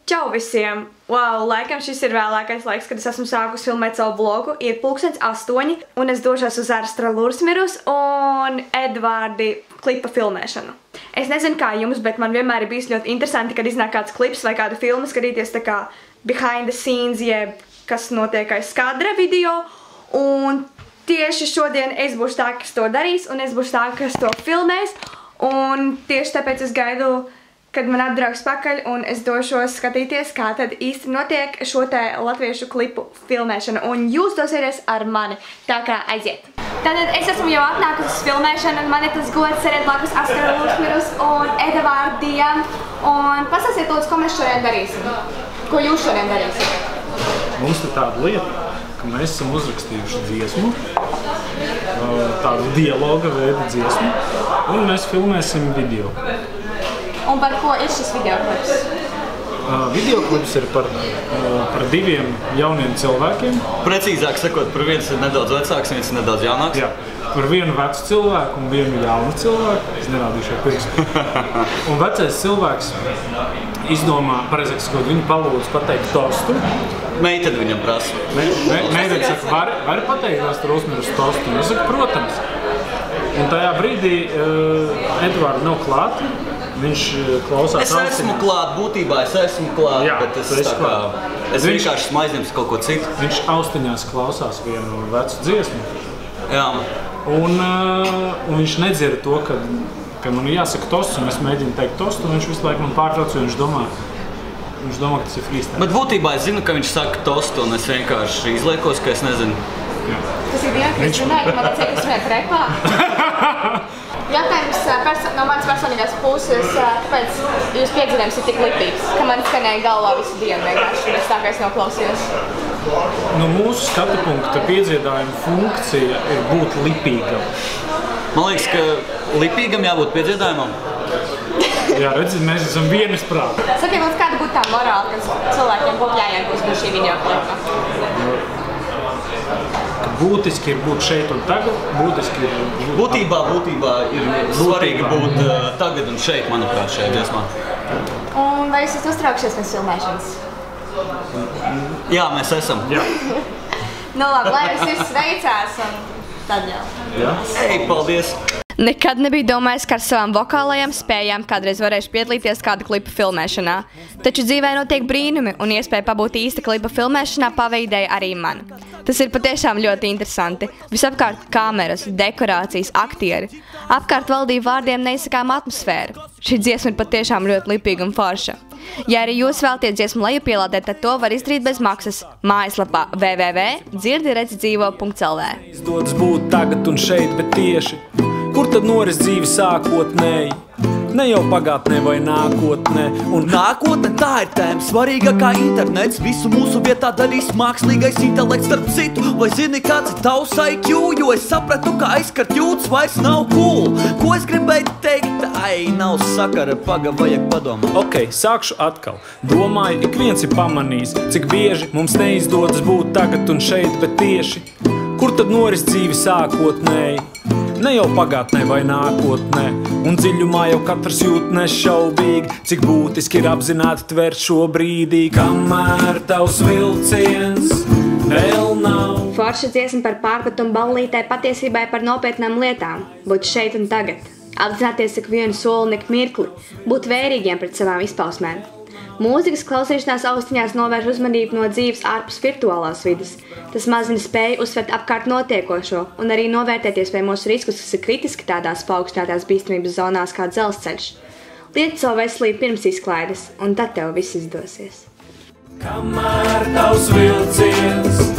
Čau visiem! Wow, laikam šis ir vēlākais laiks, kad es esmu sākusi filmēt savu vlogu. Ir 8:00 un es došos uz Arstra Lursmirus un Edvardi klipa filmēšanu. Es nezinu kā jums, bet man vienmēr ir bijis ļoti interesanti, kad iznāk kāds klips vai kāda filma, skatīties tā kā behind the scenes, jeb kas notiek aiz kadra video. Un tieši šodien es būšu tā, kas to darīs, un es būšu tā, kas to filmēs. Un tieši tāpēc es gaidu, kad man atbrauks pakaļ, un es došos skatīties, kā tad īsti notiek šo te latviešu klipu filmēšana. Un jūs dosieties ar mani, tā kā aiziet. Tātad es esmu jau atnākusi uz filmēšanu, un man ir tas gods sēdēt blakus Arstra Lursmirus un Edvardijam. Un pastāstiet lūdzu, ko mēs šodien darīsim? Ko jūs šodien darīsiet? Mums ir tāda lieta, ka mēs esam uzrakstījuši dziesmu, tādu dialoga veidu dziesmu, un mēs filmēsim video. Un par ko ir šis videoklips? Videoklips ir par diviem jauniem cilvēkiem. Precīzāk sakot, par viens ir nedaudz vecāks, viens ir nedaudz jaunāks. Jā, par vienu vecu cilvēku un vienu jaunu cilvēku. Es nerādīšu ar pirkstu. Un vecais cilvēks izdomā, pareizāk sakot, viņu palūdz pateikt tostu. Meitene viņam prasa. Meitene saka, vari pateikt Arstra Lursmirus tostu? Es saku, protams. Un tajā brīdī Edvards nav klāt. Viņš klausās austiņās. Es esmu klāt, būtībā es esmu klāt, jā, bet es vienkārši esmu aizņemts kaut ko citu. Viņš austiņās klausās vienu vecu dziesmu. Jā. Un viņš nedzird to, ka man ir jāsaka tosts, un es mēģinu teikt tostu, un viņš visu laiku man pārtrauc, jo viņš domā, ka tas ir freestyle. Bet būtībā es zinu, ka viņš saka tostu, un es vienkārši izliekos, ka es nezinu. Jā. Tas ir dienu, ka es runāju, ka man atsaka, kas vienkārši repā. Jautājums no manas personīgās puses, kāpēc jūs piedzīvojums ir tik lipīgs, ka man skanēja galvā visu dienu vienkārši, un es tā kā es noklausījos? No mūsu skatu punkta piedziedājuma funkcija ir būt lipīgam. Man liekas, ka lipīgam jābūt piedziedājumam. Jā, redziet, mēs esam vienas prāti. Sakiet, lūdzu, kāda būtu tā morāla, kas cilvēkiem būtu jāiegūst no šī videoklipa? Būtiski ir būt šeit un tagad, būtiski ir būt... Būtībā ir svarīgi būt tagad un šeit, manuprāt, šajā dziesmā. Un vai jūs esat uztraukšies pēc filmēšanas? Jā, mēs esam. Jā. Nu labi, lai viss veicās un tad jau. Jā. Ei, paldies! Nekad nebija domājis, ka ar savām vokālajām spējām kādreiz varēšu piedalīties kāda klipa filmēšanā. Taču dzīvē notiek brīnumi, un iespēja pabūt īsta klipa filmēšanā paveidēja arī man. Tas ir patiešām ļoti interesanti. Visapkārt kameras, dekorācijas, aktieri. Apkārt valdīja vārdiem neizsakām atmosfēru. Šī dziesma ir patiešām ļoti lipīga un forša. Ja arī jūs vēlaties dziesmu lejupielādēt, tad to var izdarīt bez maksas mājaslapā www.dzirdiredzdzīvo.lv. Izdodas būt tagad un šeit, bet tieši kur tad noris dzīvi sākotnēji? Ne jau pagātnē vai nākotnē. Un nākotne tā ir tēma svarīgākā internets. Visu mūsu vietā darīs mākslīgais intelekts starp citu. Vai zini, kāds ir tavs IQ? Jo es sapratu, ka aizskart jūtas vairs nav cool. Ko es gribēju teikt? Ai, nav sakara, vajag padomāt. Ok, sākšu atkal. Domāju, ik viens ir pamanījis, cik bieži mums neizdodas būt tagad un šeit, bet tieši kur tad noris dzīvi sākotnēji? Ne jau pagātnē vai nākotnē, un dziļumā jau katrs jūt nešaubīgi, cik būtiski ir apzināti tvert šo brīdī, kamēr tavs vilciens vēl nav. Forša dziesma par pārpatumu ballītē patiesībā ir par nopietnām lietām, būt šeit un tagad, apzināties ik vienu soli un ik mirkli, būt vērīgiem pret savām izpausmēm. Mūzikas klausīšanās austiņās novērš uzmanību no dzīves ārpus virtuālās vidas. Tas mazina spēju uzsvert apkārt notiekošo un arī novērtēt iespējamos riskus, kas ir kritiski tādās paaugstinātās bīstamības zonās kā dzelzceļš. Lieti savu veselību pirms izklaides, un tad tev viss izdosies. Kamēr tavs vilciens